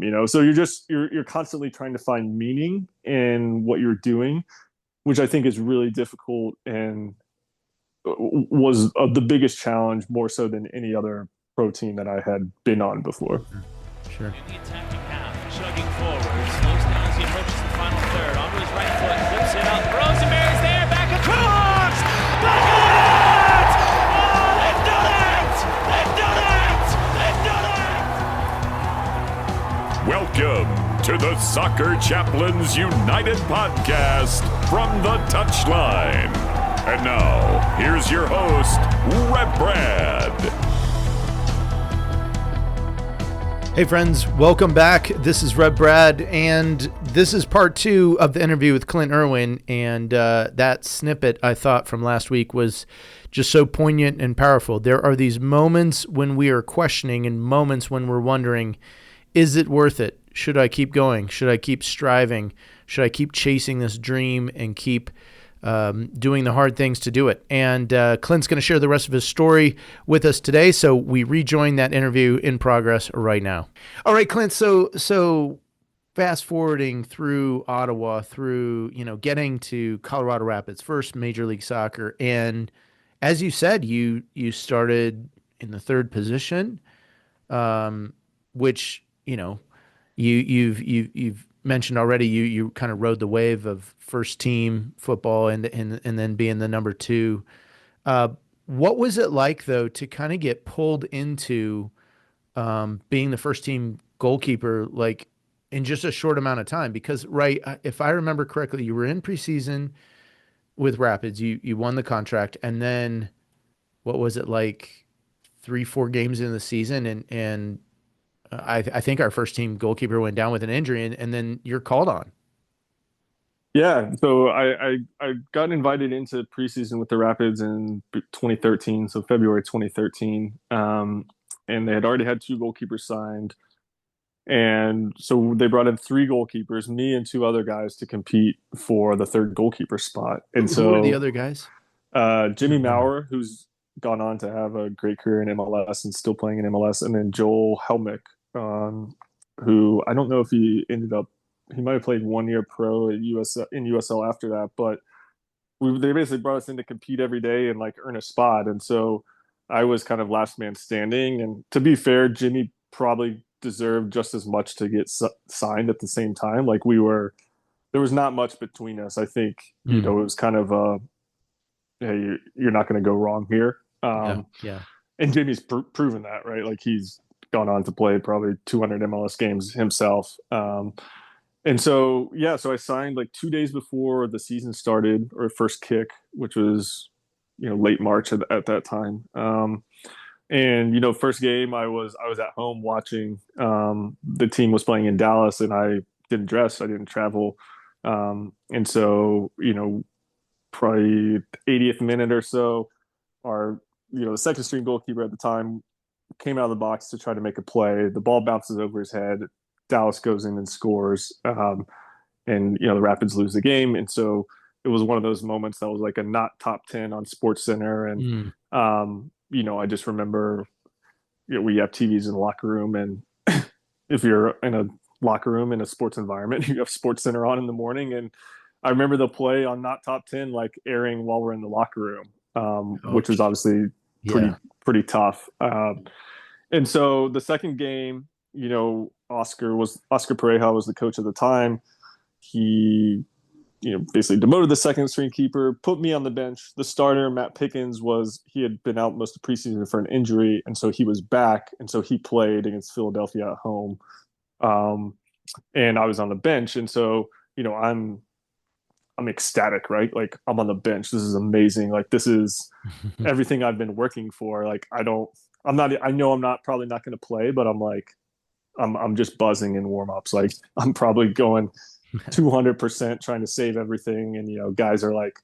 So you're constantly trying to find meaning in what you're doing, which I think is really difficult and was the biggest challenge, more so than any other pro team that I had been on before. Sure. In the attacking half, chugging forward, slows down as he approaches the final third. Onto his right foot, flips it up. Rosenberry's there, back across! Back at it! Oh, they've done it! They've done it! They've done it! Welcome to the Soccer Chaplains United podcast from the Touchline. And now, here's your host, Rev Brad. Hey friends, welcome back. This is Rev Brad, and this is part 2 of the interview with Clint Irwin. And that snippet I thought from last week was just so poignant and powerful. There are these moments when we are questioning and moments when we're wondering, is it worth it? Should I keep going? Should I keep striving? Should I keep chasing this dream and keep doing the hard things to do it? And Clint's going to share the rest of his story with us today. So we rejoin that interview in progress right now. All right, Clint. So fast forwarding through Ottawa, through, getting to Colorado Rapids, first Major League Soccer. And as you said, you started in the third position, which, you've mentioned already, you kind of rode the wave of first team football and then being the number 2. What was it like, though, to kind of get pulled into being the first team goalkeeper, like in just a short amount of time? Because, right, if I remember correctly, you were in preseason with Rapids, you won the contract, and then what was it, like 3-4 games in the season, and I think our first team goalkeeper went down with an injury, and then you're called on. Yeah, so I got invited into preseason with the Rapids in 2013, so February 2013, and they had already had 2 goalkeepers signed, and so they brought in 3 goalkeepers, me and 2 other guys, to compete for the third goalkeeper spot. And Who were the other guys? Jimmy Maurer, who's gone on to have a great career in MLS and still playing in MLS, and then Joel Helmick, who I don't know if he might have played 1 year pro at USL after that, but they basically brought us in to compete every day and like earn a spot. And so I was kind of last man standing. And to be fair, Jimmy probably deserved just as much to get signed at the same time. Like there was not much between us. I think, it was kind of hey, you're not going to go wrong here. Yeah. And Jimmy's proven that, right? Like he's gone on to play probably 200 MLS games himself. And so I signed like 2 days before the season started, or first kick, which was, late March at that time. And, first game I was at home watching, the team was playing in Dallas, and I didn't dress. I didn't travel. And so, probably 80th minute or so, our, the second string goalkeeper at the time came out of the box to try to make a play. The ball bounces over his head. Dallas goes in and scores. And, the Rapids lose the game. And so it was one of those moments that was like a not top 10 on Sports Center. And, I just remember, we have TVs in the locker room. And if you're in a locker room in a sports environment, you have Sports Center on in the morning. And I remember the play on not top 10, like airing while we're in the locker room, which was obviously pretty tough. And so the second game, Oscar Pareja was the coach at the time. He, basically demoted the second string keeper, put me on the bench. The starter, Matt Pickens, he had been out most of preseason for an injury, and so he was back, and so he played against Philadelphia at home. And I was on the bench, and so, I'm ecstatic, right? Like I'm on the bench. This is amazing. Like this is everything I've been working for. Like I know I'm not probably not going to play, but I'm just buzzing in warm-ups. Like I'm probably going 200% trying to save everything. And, guys are like,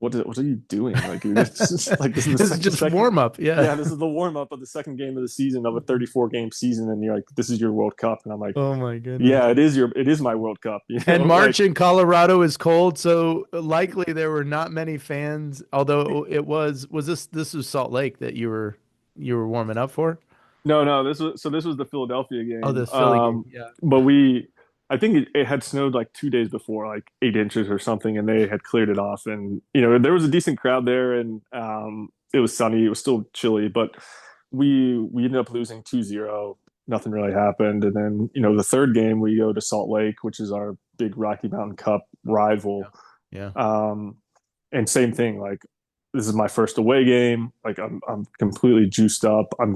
what are you doing? Like, this is just warm up. Yeah. This is the warm up of the second game of the season of a 34 game season. And you're like, this is your World Cup. And I'm like, oh my goodness. Yeah, it is my World Cup. And March in Colorado is cold. So likely there were not many fans, although this was Salt Lake that you were warming up for? No. This was the Philadelphia Oh, game. the Philly game. Yeah. But I think it had snowed like 2 days before, like 8 inches or something, and they had cleared it off. And there was a decent crowd there, and it was sunny. It was still chilly, but we ended up losing 2-0. Nothing really happened. And then the third game we go to Salt Lake, which is our big Rocky Mountain Cup Yeah. rival. Yeah. And same thing, like this is my first away game. Like I'm completely juiced up. I'm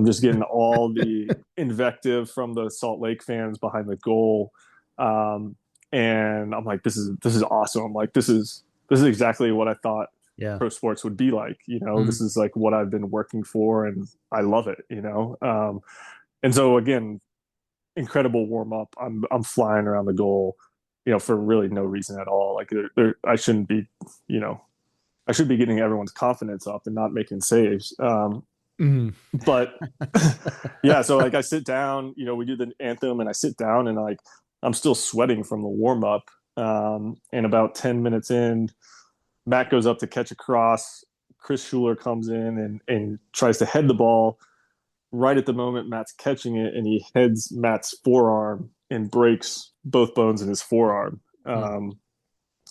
just getting all the invective from the Salt Lake fans behind the goal. Um, and I'm like, this is awesome. I'm like, this is exactly what I thought Yeah. pro sports would be like. Mm. This is like what I've been working for, and I love it. And so again, incredible warm up. I'm flying around the goal, for really no reason at all. Like I shouldn't be, you know, I should be getting everyone's confidence up and not making saves. Mm. But yeah, so like I sit down, we do the anthem, and I sit down, and like I'm still sweating from the warm up. And about 10 minutes in, Matt goes up to catch a cross. Chris Schuler comes in and tries to head the ball. Right at the moment Matt's catching it, and he heads Matt's forearm and breaks both bones in his forearm. Mm.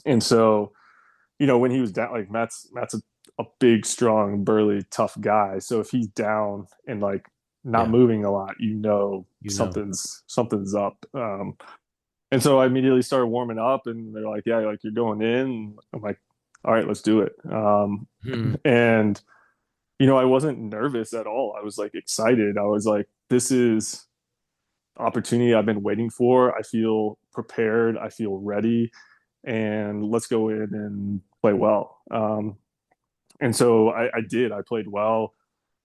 And so, when he was down, like Matt's a big, strong, burly, tough guy. So if he's down and like not Yeah. moving a lot, You know. something's up. And so I immediately started warming up, and they're like, "Yeah, like you're going in." I'm like, "All right, let's do it." Mm. And I wasn't nervous at all. I was like excited. I was like, "This is opportunity I've been waiting for. I feel prepared. I feel ready, and let's go in and play well." And so I did. I played well.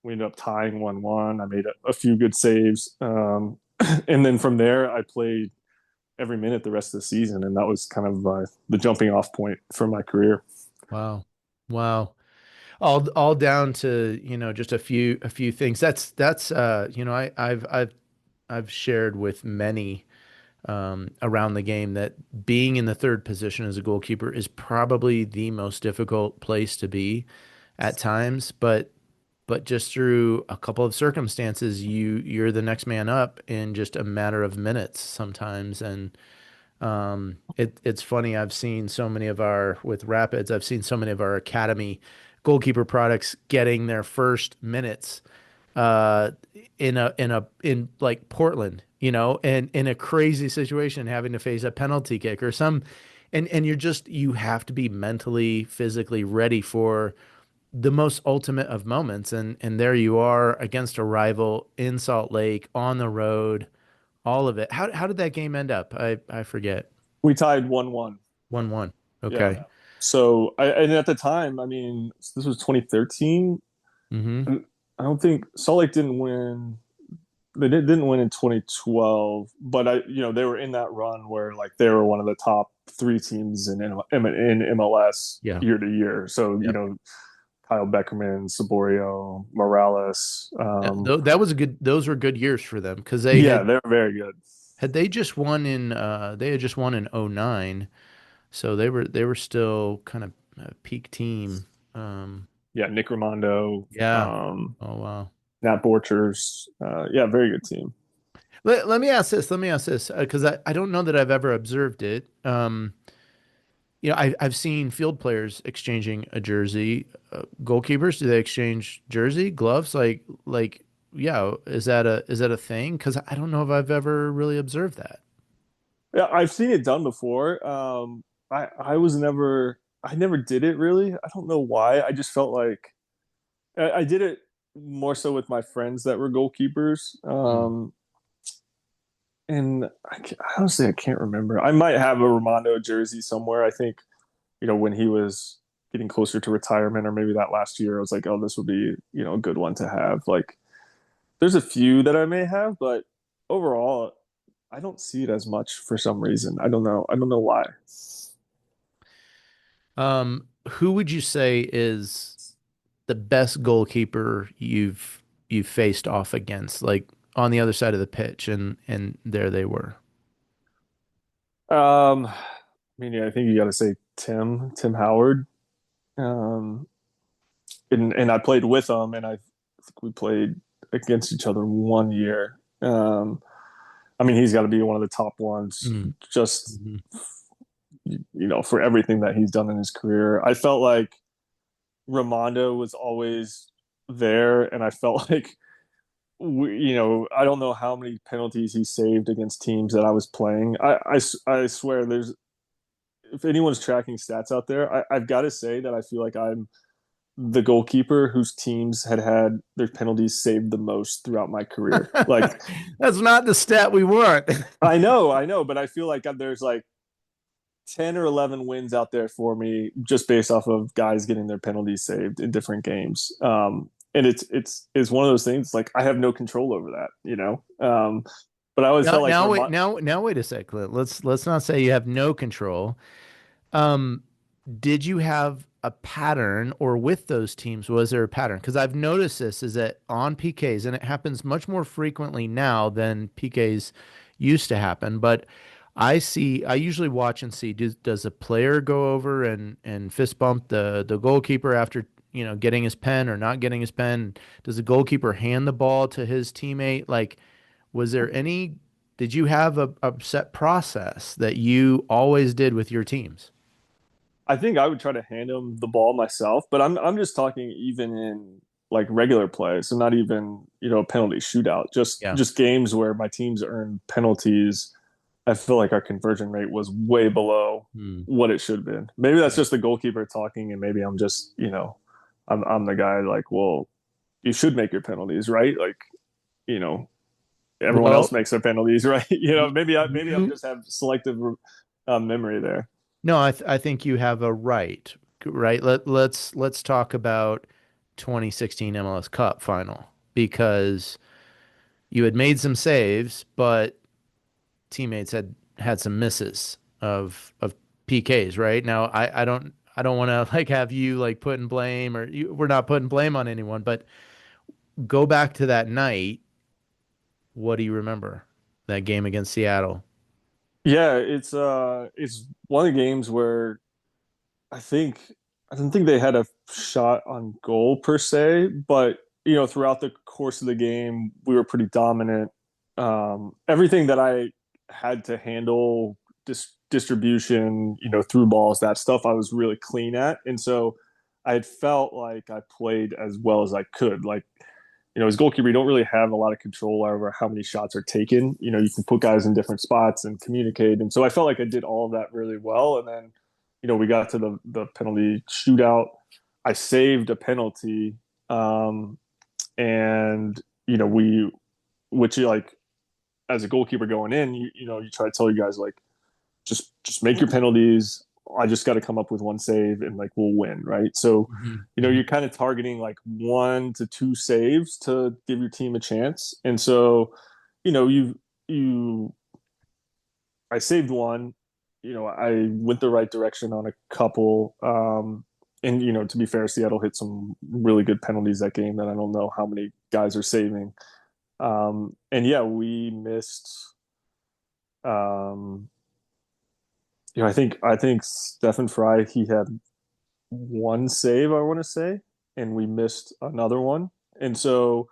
We ended up tying 1-1. I made a few good saves. And then from there, I played every minute the rest of the season. And that was kind of the jumping off point for my career. Wow. Wow. All down to, just a few things. That's I've shared with many around the game that being in the third position as a goalkeeper is probably the most difficult place to be at times, but just through a couple of circumstances, you're the next man up in just a matter of minutes sometimes. And it's funny. With Rapids, I've seen so many of our academy goalkeeper products getting their first minutes uh, in like Portland, and in a crazy situation, having to face a penalty kick or and you have to be mentally, physically ready for the most ultimate of moments. And there you are against a rival in Salt Lake on the road, all of it. How did that game end up? I forget. We tied 1-1. 1-1. Yeah. Okay. So and at the time, I mean, this was 2013. Mm-hmm. And I don't think Salt Lake didn't win. They didn't win in 2012, but they were in that run where like they were one of the top three teams in MLS Yeah. year to year. So Yep. Kyle Beckerman, Saborio, Morales. Those were good years for them because Yeah, they're very good. they had just won in '09, so they were still kind of a peak team. Yeah, Nick Raimondo, Yeah. Oh, wow. Nat Borchers. Yeah, very good team. Let me ask this. Let me ask this because I don't know that I've ever observed it. I've seen field players exchanging a jersey. Goalkeepers, do they exchange jersey, gloves? Yeah, is that a thing? Because I don't know if I've ever really observed that. Yeah, I've seen it done before. I never did it really. I don't know why. I just felt like I did it more so with my friends that were goalkeepers. Mm. And honestly, I can't remember. I might have a Raimondo jersey somewhere. I think, when he was getting closer to retirement, or maybe that last year, I was like, oh, this would be, a good one to have. Like, there's a few that I may have, but overall, I don't see it as much for some reason. I don't know. I don't know why. Who would you say is the best goalkeeper you've faced off against, like on the other side of the pitch, and there they were? I mean, yeah, I think you got to say Tim Howard. Um, and I played with him, and I think we played against each other one year. I mean, he's got to be one of the top ones, Mm. just Mhm. for everything that he's done in his career. I felt like Ramondo was always there, and I felt like I don't know how many penalties he saved against teams that I was playing. I swear, there's if anyone's tracking stats out there, I've got to say that I feel like I'm the goalkeeper whose teams had their penalties saved the most throughout my career. Like, That's not the stat we want. I know, but I feel like there's like 10 or 11 wins out there for me just based off of guys getting their penalties saved in different games. And it's one of those things like I have no control over that. But I always Now, felt like now wait, now wait a sec, Clint. Let's not say you have no control. Um, did you have a pattern, or with those teams, was there a pattern? Because I've noticed this is that on PKs, and it happens much more frequently now than PKs used to happen. But I usually watch and see, does a player go over and fist bump the goalkeeper after, getting his pen or not getting his pen? Does the goalkeeper hand the ball to his teammate? Like, was there any, did you have a set process that you always did with your teams? I think I would try to hand him the ball myself, but I'm just talking even in like regular play, so not even a penalty shootout, just Yeah. just games where my teams earned penalties. I feel like our conversion rate was way below Hmm. what it should have been. Maybe that's Yeah. just the goalkeeper talking, and maybe I'm just I'm the guy like, well, you should make your penalties, right? Like you know everyone else Well, makes their penalties, right? Maybe I'm you just have selective memory there. no, I think you have a right. Right. Let's talk about 2016 MLS Cup final, because you had made some saves, but teammates had some misses of PKs. Right now, I don't want to like have you like putting blame, or we're not putting blame on anyone, but go back to that night. What do you remember? That game against Seattle. Yeah, it's one of the games where I think I don't think they had a shot on goal per se, but throughout the course of the game, we were pretty dominant. Everything that I had to handle, distribution, through balls, that stuff, I was really clean at, and so I had felt like I played as well as I could. Like, as goalkeeper, you don't really have a lot of control over how many shots are taken. You can put guys in different spots and communicate, and so I felt like I did all of that really well, and then we got to the penalty shootout. I saved a penalty, and which like as a goalkeeper going in, you try to tell you guys like just make your penalties. I just got to come up with one save and like we'll win, right? So, Mhm. you're kind of targeting like 1 to 2 saves to give your team a chance, and so, you I saved one. I went the right direction on a couple. And to be fair, Seattle hit some really good penalties that game that I don't know how many guys are saving. And yeah, we missed. Um, I think Stephen Fry, he had one save, I want to say, and we missed another one. And so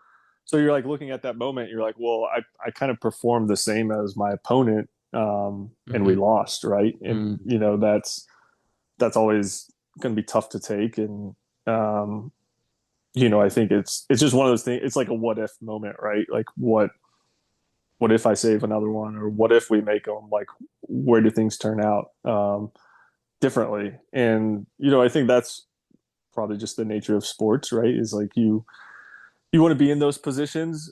you're like looking at that moment, you're like, well, I kind of performed the same as my opponent, and we Mhm. lost, right? And Mhm. that's always going to be tough to take. And I think it's just one of those things. It's like a what if moment, right? Like what if I save another one, or what if we make them? Like, where do things turn out differently? And I think that's probably just the nature of sports, right? Is like you want to be in those positions,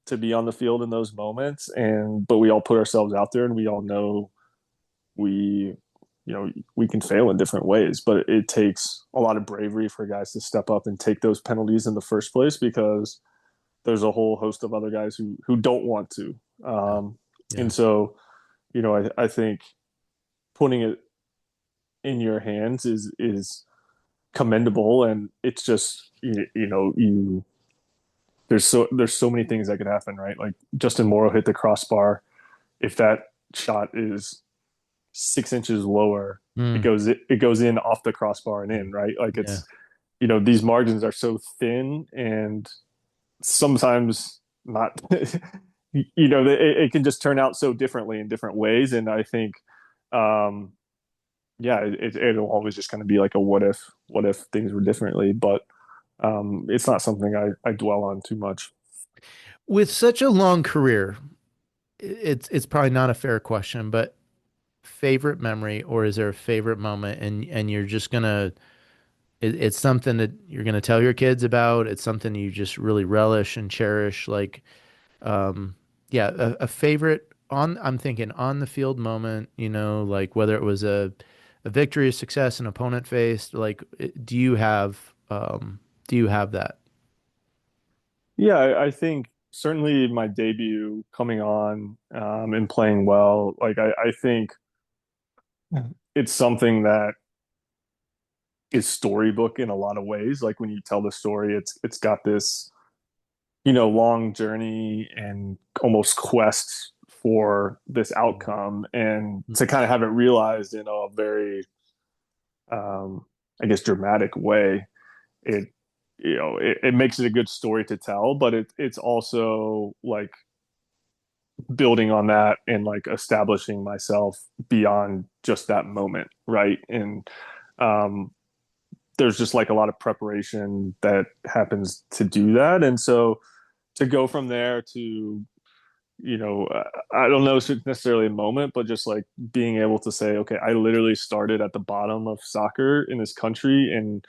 to be on the field in those moments, and but we all put ourselves out there, and we all know we we can fail in different ways, but it takes a lot of bravery for guys to step up and take those penalties in the first place, because there's a whole host of other guys who don't want to. Yeah. And Yeah. so, I think putting it in your hands is commendable, and it's just you there's so many things that could happen, right? Like Justin Morrow hit the crossbar. If that shot is 6 inches lower, Mm. it goes in off the crossbar and in, right? Like Yeah. it's these margins are so thin, and sometimes not. It can just turn out so differently in different ways, and I think, um, yeah, it'll always just kind of be like a what if things were differently, but it's not something I dwell on too much. With such a long career, it's probably not a fair question, but favorite memory, or is there a favorite moment, and you're just gonna it's something that you're gonna tell your kids about. It's something you just really relish and cherish. Like, um, yeah, a favorite on. I'm thinking on the field moment. Like whether it was a victory, a success, an opponent faced. Like, do you have that? Yeah, I think certainly my debut coming on, and playing well, like I think it's something that is storybook in a lot of ways. Like when you tell the story, it's got this, long journey and almost quest for this outcome, and to kind of have it realized in a very, um, I guess, dramatic way. It it makes it a good story to tell, but it's also like building on that and like establishing myself beyond just that moment, right? And um, there's just like a lot of preparation that happens to do that, and so to go from there to, I don't know if it's necessarily a moment, but just like being able to say, okay, I literally started at the bottom of soccer in this country and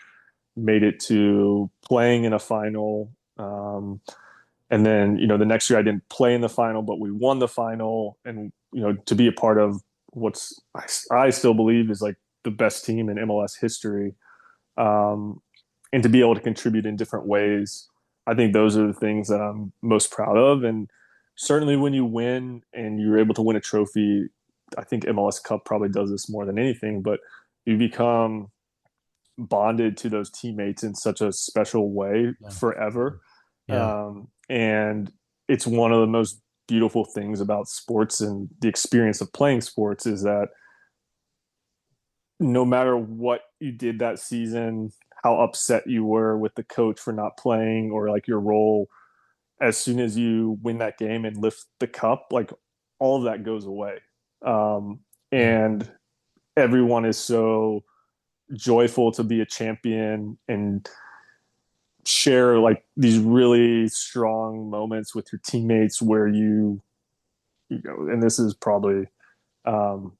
made it to playing in a final. And then, the next year I didn't play in the final, but we won the final. And, to be a part of what's, I still believe is like the best team in MLS history. Um, and to be able to contribute in different ways, I think those are the things that I'm most proud of. And certainly when you win and you're able to win a trophy, I think MLS Cup probably does this more than anything, but you become bonded to those teammates in such a special way Yeah. forever. Yeah. And it's one of the most beautiful things about sports and the experience of playing sports is that no matter what you did that season, how upset you were with the coach for not playing or like your role, as soon as you win that game and lift the cup, like all of that goes away. Yeah. And everyone is so joyful to be a champion and share like these really strong moments with your teammates where and this is probably, um,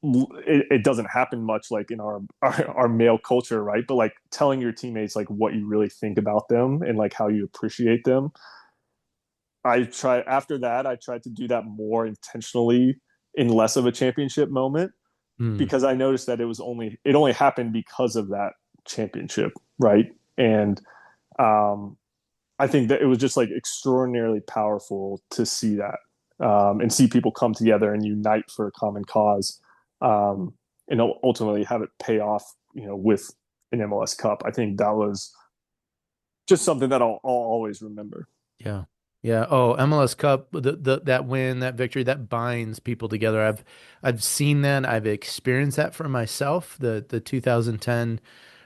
it doesn't happen much like in our male culture, right? But like telling your teammates like what you really think about them and like how you appreciate them. I tried to do that more intentionally in less of a championship moment, Mm. because I noticed that it only happened because of that championship, right? And um, I think that it was just like extraordinarily powerful to see that, and see people come together and unite for a common cause, um, and ultimately have it pay off, with an MLS Cup. I think that was just something that I'll always remember. Yeah. Yeah. Oh, MLS Cup, that win, that victory, that binds people together. I've seen that. I've experienced that for myself. The 2010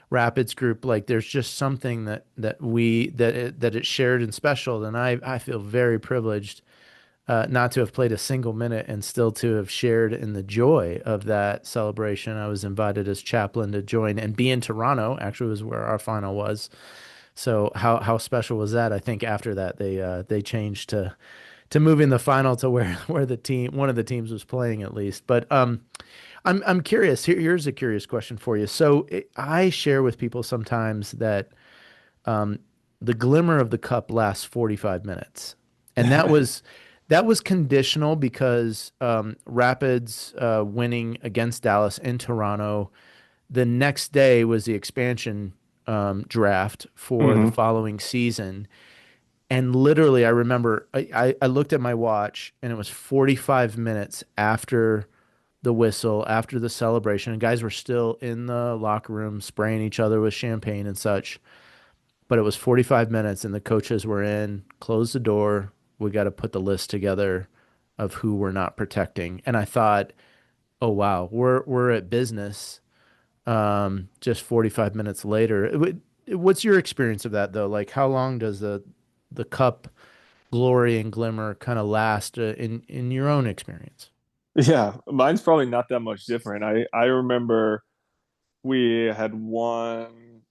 Rapids group, like there's just something that it's shared and special. And I feel very privileged not to have played a single minute and still to have shared in the joy of that celebration. I was invited as chaplain to join and be in Toronto. Actually, was where our final was. So how special was that? I think after that they changed to moving the final to where the team one of the teams was playing at least. But I'm curious. Here's a curious question for you. So I share with people sometimes that um, the glimmer of the cup lasts 45 minutes, and that was conditional because Rapids winning against Dallas in Toronto. The next day was the expansion draft for the Mm-hmm. following season. And literally, I remember I looked at my watch and it was 45 minutes after the whistle, after the celebration, and guys were still in the locker room spraying each other with champagne and such. But it was 45 minutes and the coaches were in, closed the door. We got to put the list together of who we're not protecting. And I thought, oh wow, we're at business just 45 minutes later. What's your experience of that though? Like how long does the cup glory and glimmer kind of last in your own experience? Yeah, mine's probably not that much different. I remember we had won.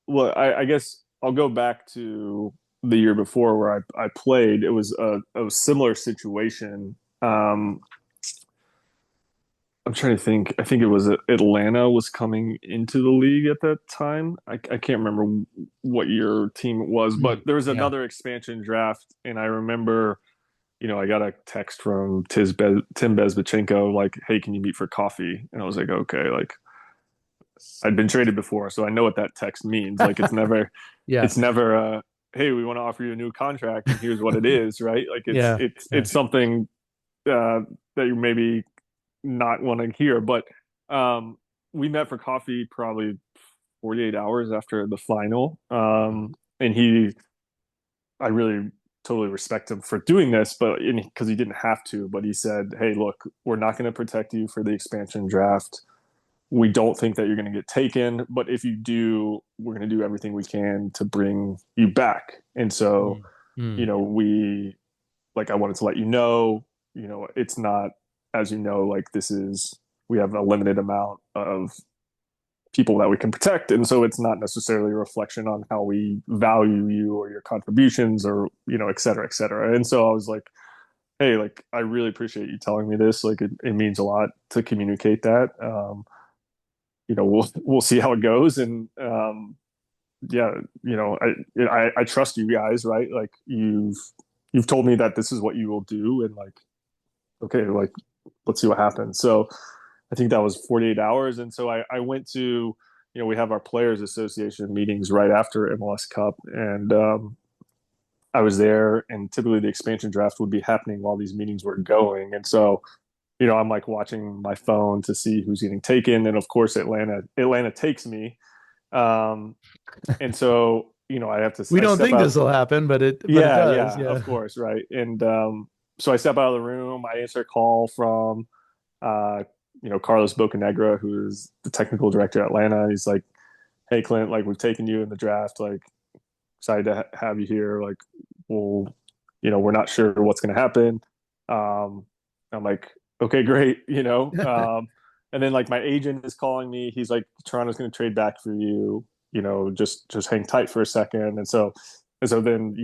Well, I guess I'll go back to the year before where I played. It was a similar situation. I'm trying to think. I think it was Atlanta was coming into the league at that time. I can't remember what year team it was, but there was Yeah. another expansion draft, and I remember, I got a text from Tim Bezbachenko like, "Hey, can you meet for coffee?" And I was like, "Okay." Like, I'd been traded before, so I know what that text means. Like, Yeah. it's never "Hey, we want to offer you a new contract, and here's what it is," right? Like, it's Yeah. it's Yeah. it's something that you maybe not want to hear. But um, we met for coffee probably 48 hours after the final. And I really totally respect him for doing this, but because he didn't have to, but he said, "Hey, look, we're not going to protect you for the expansion draft. We don't think that you're going to get taken, but if you do, we're going to do everything we can to bring you back." And so, Mm. Mm. I wanted to let you know, it's not, as you know, like we have a limited amount of people that we can protect. And so it's not necessarily a reflection on how we value you or your contributions or, et cetera, et cetera. And so I was like, "Hey, like, I really appreciate you telling me this. Like, it means a lot to communicate that. We'll see how it goes." And, yeah, I trust you guys, right? Like, you've told me that this is what you will do. And like, okay, like, let's see what happens. So I think that was 48 hours. And so I went to, we have our Players Association meetings right after MLS Cup. And I was there, and typically the expansion draft would be happening while these meetings were going. And so, I'm like watching my phone to see who's getting taken. And of course, Atlanta takes me. Um, and so, We I don't step think out. this will happen, but it Yeah, does. yeah, of Yeah. course. Right. And so I step out of the room, I answer a call from, uh, Carlos Bocanegra, who is the technical director at Atlanta. He's like, "Hey, Clint, like, we've taken you in the draft. Like, excited to have you here. Like, we'll, we're not sure what's going to happen." I'm like, "Okay, great." And then like my agent is calling me. He's like, "Toronto's going to trade back for you. Just hang tight for a second." And so then,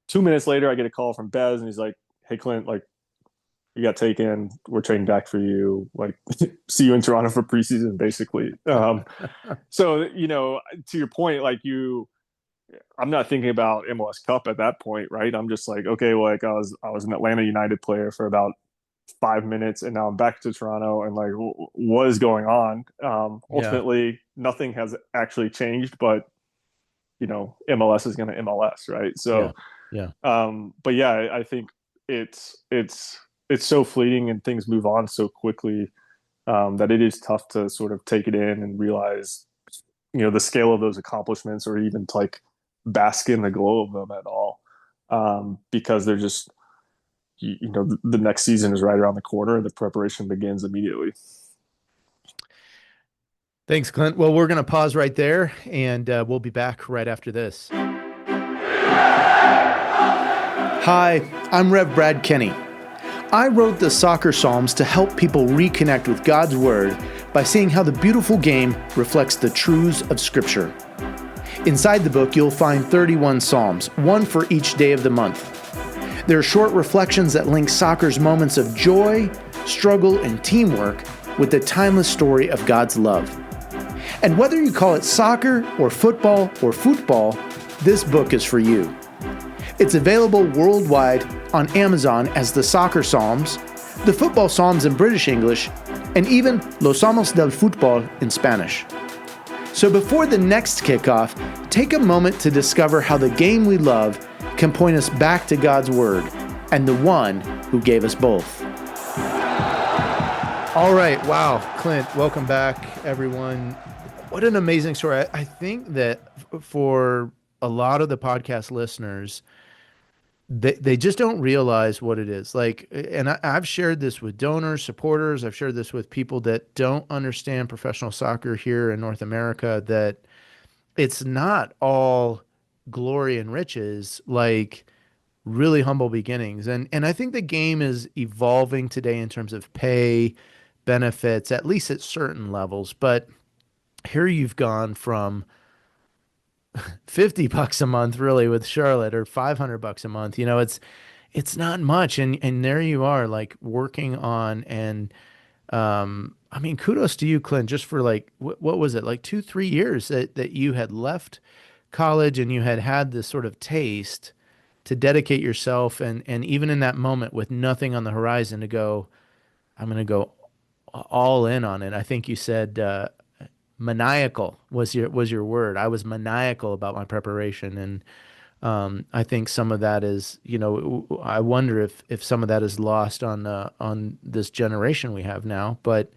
2 minutes later, I get a call from Bez, and he's like, "Hey, Clint, like, you got taken. We're trading back for you. Like, see you in Toronto for preseason, basically." So, to your point, like, I'm not thinking about MLS Cup at that point, right? I'm just like, okay, well, like, I was an Atlanta United player for about 5 minutes, and now I'm back to Toronto, and like, what is going on? Yeah. Ultimately, nothing has actually changed, but MLS is going to MLS, right? Yeah. So, Yeah. but yeah, I think it's so fleeting, and things move on so quickly, that it is tough to sort of take it in and realize, the scale of those accomplishments, or even to like bask in the glow of them at all, because they're just, the next season is right around the corner, and the preparation begins immediately. Thanks, Clint. Well, we're going to pause right there, and we'll be back right after this. Hi, I'm Rev Brad Kenney. I wrote the Soccer Psalms to help people reconnect with God's Word by seeing how the beautiful game reflects the truths of Scripture. Inside the book, you'll find 31 Psalms, one for each day of the month. They're short reflections that link soccer's moments of joy, struggle, and teamwork with the timeless story of God's love. And whether you call it soccer or football, this book is for you. It's available worldwide on Amazon as the Soccer Psalms, the Football Psalms in British English, and even Los Salmos del Fútbol in Spanish. So before the next kickoff, take a moment to discover how the game we love can point us back to God's Word and the one who gave us both. All right. Wow. Clint, welcome back, everyone. What an amazing story. I think that for a lot of the podcast listeners, they just don't realize what it is. Like, and I've shared this with donors, supporters. I've shared this with people that don't understand professional soccer here in North America, that it's not all glory and riches, like really humble beginnings. And I think the game is evolving today in terms of pay, benefits, at least at certain levels. But here you've gone from $50 a month really with Charlotte, or $500 a month. It's not much. And there you are, like working on, and I mean, kudos to you, Clint, just for like, what was it, like 2, 3 years that you had left college and you had this sort of taste to dedicate yourself, and even in that moment with nothing on the horizon, to go, I'm going to go all in on it. I think you said maniacal was your word. I was maniacal about my preparation, and I think some of that is, I wonder if some of that is lost on this generation we have now. But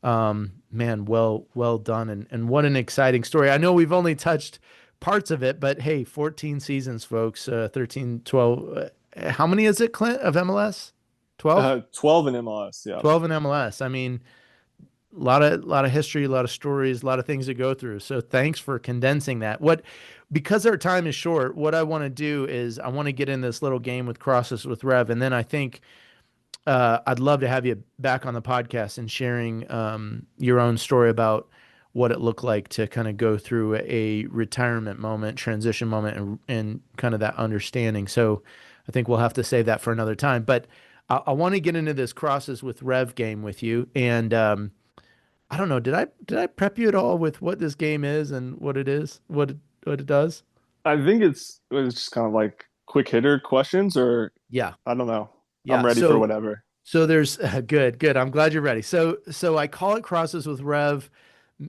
man, well done, and what an exciting story. I know we've only touched parts of it, but hey, 14 seasons, folks, 13, 12. How many is it, Clint, of MLS? 12? 12 in MLS. Yeah. 12 in MLS. I mean, a lot of history, a lot of stories, a lot of things to go through. So thanks for condensing that. Because our time is short, what I want to do is I want to get in this little game with crosses with Rev, and then I think I'd love to have you back on the podcast and sharing your own story about what it looked like to kind of go through a retirement moment, transition moment, and kind of that understanding. So I think we'll have to save that for another time. But I want to get into this crosses with Rev game with you, and I don't know. Did I prep you at all with what this game is and what it is, what it does? I think it's just kind of like quick hitter questions, or Yeah, I don't know. I'm yeah. ready for So whatever. so there's good. I'm glad you're ready. So I call it crosses with Rev.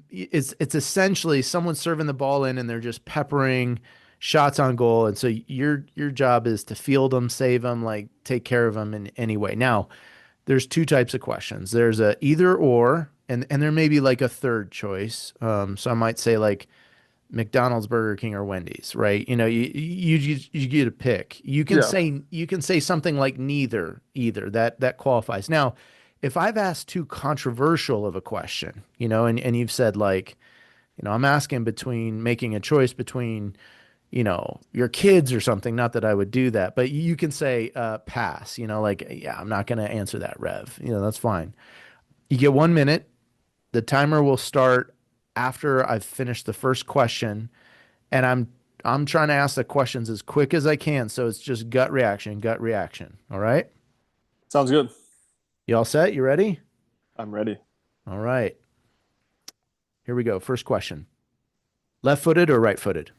It's essentially someone serving the ball in, and they're just peppering shots on goal. And so your job is to field them, save them, like take care of them in any way. Now, there's two types of questions. There's a either or, and there may be like a third choice. So I might say like McDonald's, Burger King, or Wendy's, right? You get to pick. Yeah. You can say something like neither, either. That qualifies. Now, if I've asked too controversial of a question, and you've said like, I'm asking between making a choice between, your kids or something. Not that I would do that, but you can say pass. Like, yeah, I'm not going to answer that, Rev. That's fine. You get 1 minute. The timer will start after I've finished the first question, and I'm trying to ask the questions as quick as I can, so it's just gut reaction, gut reaction. All right? Sounds good. You all set? You ready? I'm ready. All right. Here we go. First question. Left-footed or right-footed?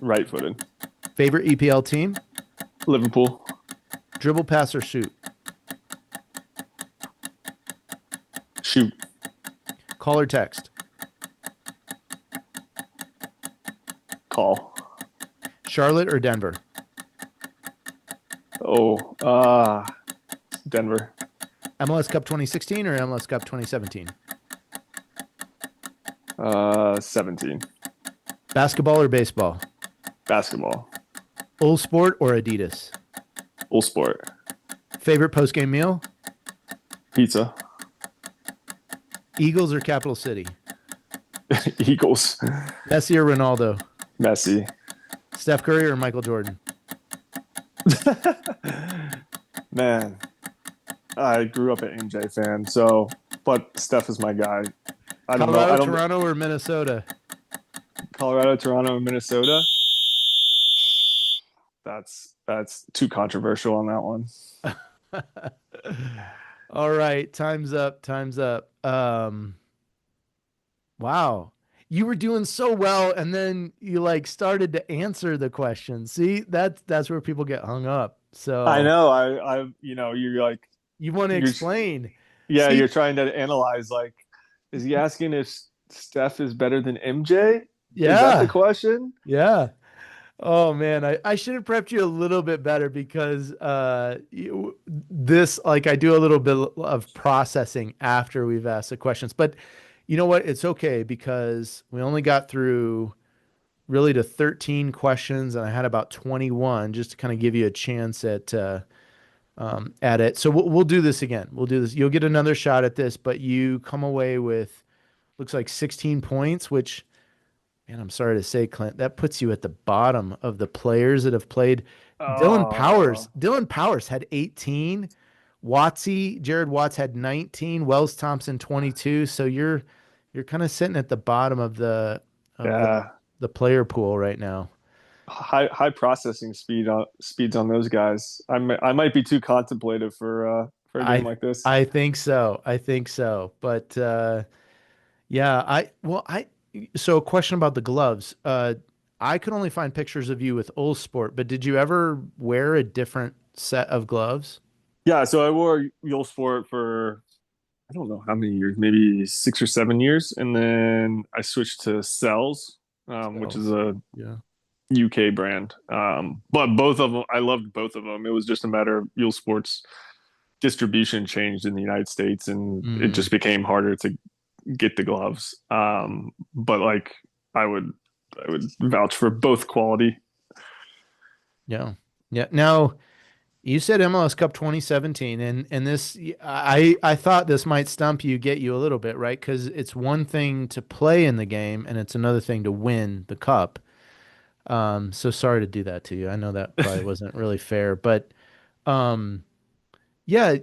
Right-footed. Favorite EPL team? Liverpool. Dribble, pass, or shoot? Shoot. Call or text? Call. Charlotte or Denver? Oh, Denver. MLS Cup 2016 or MLS Cup 2017? 17. Basketball or baseball? Basketball. All Sport or Adidas? All sport. Favorite post-game meal? Pizza. Eagles or Capital City? Eagles. Messi or Ronaldo? Messi. Steph Curry or Michael Jordan? Man, I grew up an MJ fan, but Steph is my guy. I don't know. Colorado, Toronto, or Minnesota? Colorado, Toronto, and Minnesota. That's too controversial on that one. All right, time's up. Time's up. Wow. You were doing so well, and then you like started to answer the question. See, that's where people get hung up. So I know. You're like, you want to you're, explain. yeah, See, you're trying to analyze, like, is he asking if Steph is better than MJ? Is that the question? yeah. Oh man, I should have prepped you a little bit better, because this, like, I do a little bit of processing after we've asked the questions. But you know what? It's okay, because we only got through really to 13 questions, and I had about 21 just to kind of give you a chance at it. So we'll do this again. We'll do this. You'll get another shot at this, but you come away with, looks like 16 points, which Man, I'm sorry to say, Clint, that puts you at the bottom of the players that have played. Dylan Powers. Oh, Dylan Powers had 18. Jared Watts had 19. Wells Thompson 22. So you're kind of sitting at the bottom of of the yeah. the player pool right now. High processing speeds on those guys. I might be too contemplative for a game I like this. I think so. I think so. But yeah, so a question about the gloves. I could only find pictures of you with Sport, but did you ever wear a different set of gloves? Yeah, so I wore Yule Sport for I don't know how many years, maybe 6 or 7 years, and then I switched to Cells, which is Cells. a Yeah. UK brand. But both of them, I loved both of them. It was just a matter of Yule Sports distribution changed in the United States, and it Mm, just became harder to get the gloves. But like I would vouch for both quality. yeah. Yeah. Now, you said MLS Cup 2017, and this I thought this might stump you, get you a little bit, right? Because it's one thing to play in the game, and it's another thing to win the cup. So sorry to do that to you. I know that probably wasn't really fair, but um, yeah,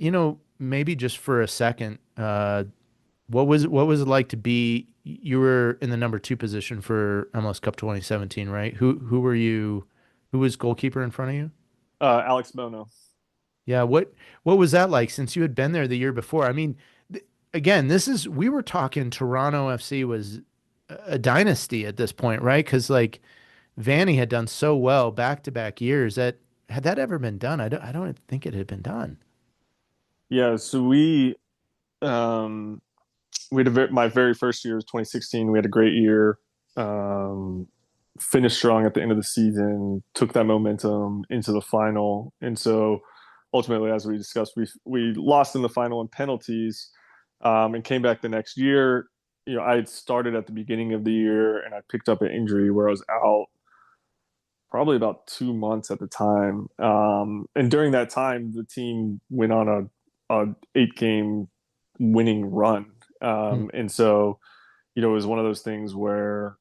maybe just for a second, what was it like to be? You were in the number two position for MLS Cup 2017, right? Who were you? Who was goalkeeper in front of you? Alex Bono. Yeah, what was that like since you had been there the year before? I mean, again, we were talking Toronto FC was a dynasty at this point, right? Because like Vanny had done so well back to back years that had that ever been done? I don't think it had been done. Yeah, so um, we had my very first year was 2016. We had a great year. Um, Finished strong at the end of the season, took that momentum into the final, and so ultimately, as we discussed, we lost in the final in penalties, and came back the next year. You know, I had started at the beginning of the year, and I picked up an injury where I was out probably about 2 months at the time. And during that time, the team went on a 8 game winning run, Hmm. and so it was one of those things where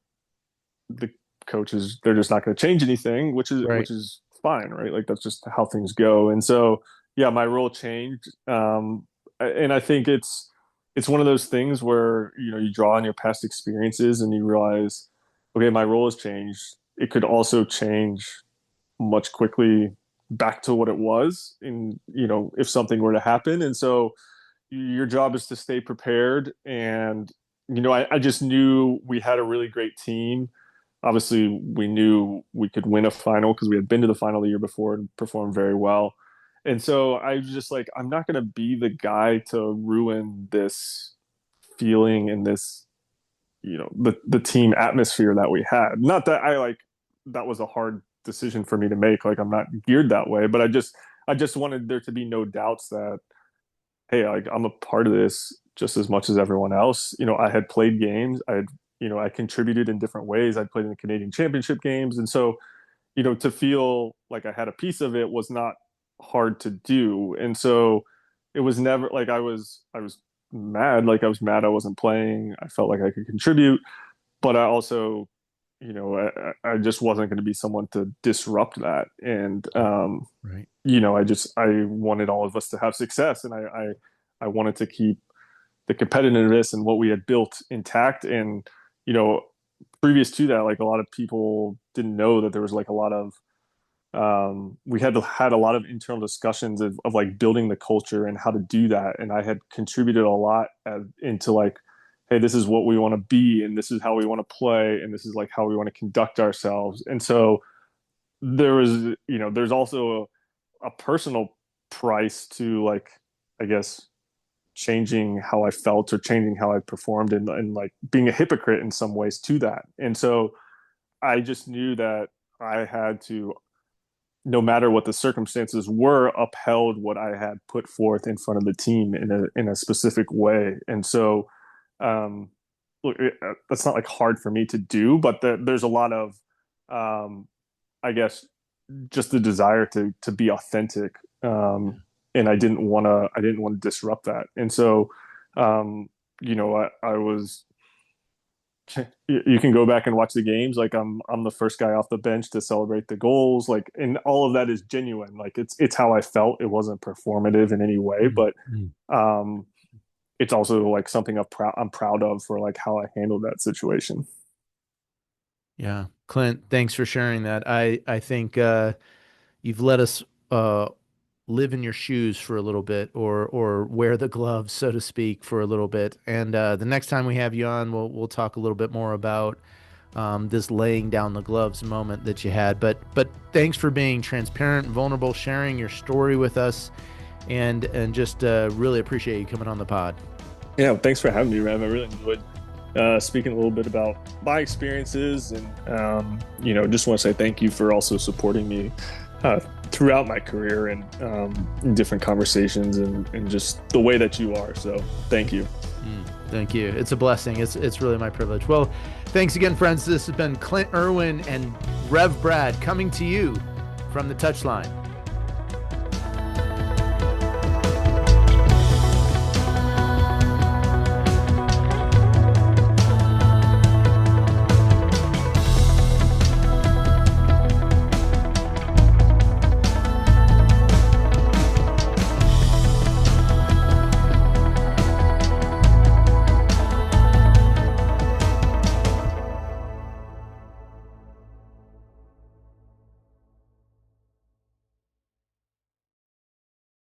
the coaches they're just not going to change anything, Right. which is fine, right? Like that's just how things go. And so yeah, my role changed, and I think it's one of those things where you draw on your past experiences and you realize, okay, my role has changed. It could also change much quickly back to what it was, in if something were to happen. And so your job is to stay prepared. And I just knew we had a really great team. Obviously, we knew we could win a final because we had been to the final the year before and performed very well. And so I was just like, I'm not going to be the guy to ruin this feeling and this, the team atmosphere that we had. Not that that was a hard decision for me to make. Like I'm not geared that way, but I just wanted there to be no doubts that, hey, like I'm a part of this just as much as everyone else. I had played games. I contributed in different ways. I'd played in the Canadian Championship games. And so, to feel like I had a piece of it was not hard to do. And so it was never like I was mad. Like I was mad I wasn't playing. I felt like I could contribute, but I also, I just wasn't going to be someone to disrupt that. And, Right. I wanted all of us to have success, and I wanted to keep the competitiveness and what we had built intact. And you know, previous to that, like a lot of people didn't know that there was like a lot of we had a lot of internal discussions of like building the culture and how to do that. And I had contributed a lot into like, hey, this is what we want to be, and this is how we want to play, and this is like how we want to conduct ourselves. And so there was, there's also a personal price to like, I guess, changing how I felt or changing how I performed, and like being a hypocrite in some ways to that. And so I just knew that I had to, no matter what the circumstances were, upheld what I had put forth in front of the team in a specific way. And so, look, that's not like hard for me to do, but there's a lot of, I guess, just the desire to be authentic. And I didn't want to disrupt that. And so, I was you can go back and watch the games. Like I'm the first guy off the bench to celebrate the goals. Like, and all of that is genuine. Like it's how I felt. It wasn't performative in any way, but um, it's also like something I'm proud of for like how I handled that situation. Yeah. Clint, thanks for sharing that. I think you've let us live in your shoes for a little bit, or wear the gloves, so to speak, for a little bit. And the next time we have you on, we'll talk a little bit more about this laying down the gloves moment that you had. But thanks for being transparent, vulnerable, sharing your story with us, and just really appreciate you coming on the pod. Yeah, thanks for having me, Rev. I really enjoyed speaking a little bit about my experiences, and just want to say thank you for also supporting me throughout my career, and in different conversations, and just the way that you are. So thank you. Thank you. It's a blessing. It's really my privilege. Well, thanks again, friends. This has been Clint Irwin and Rev Brad coming to you from the Touchline.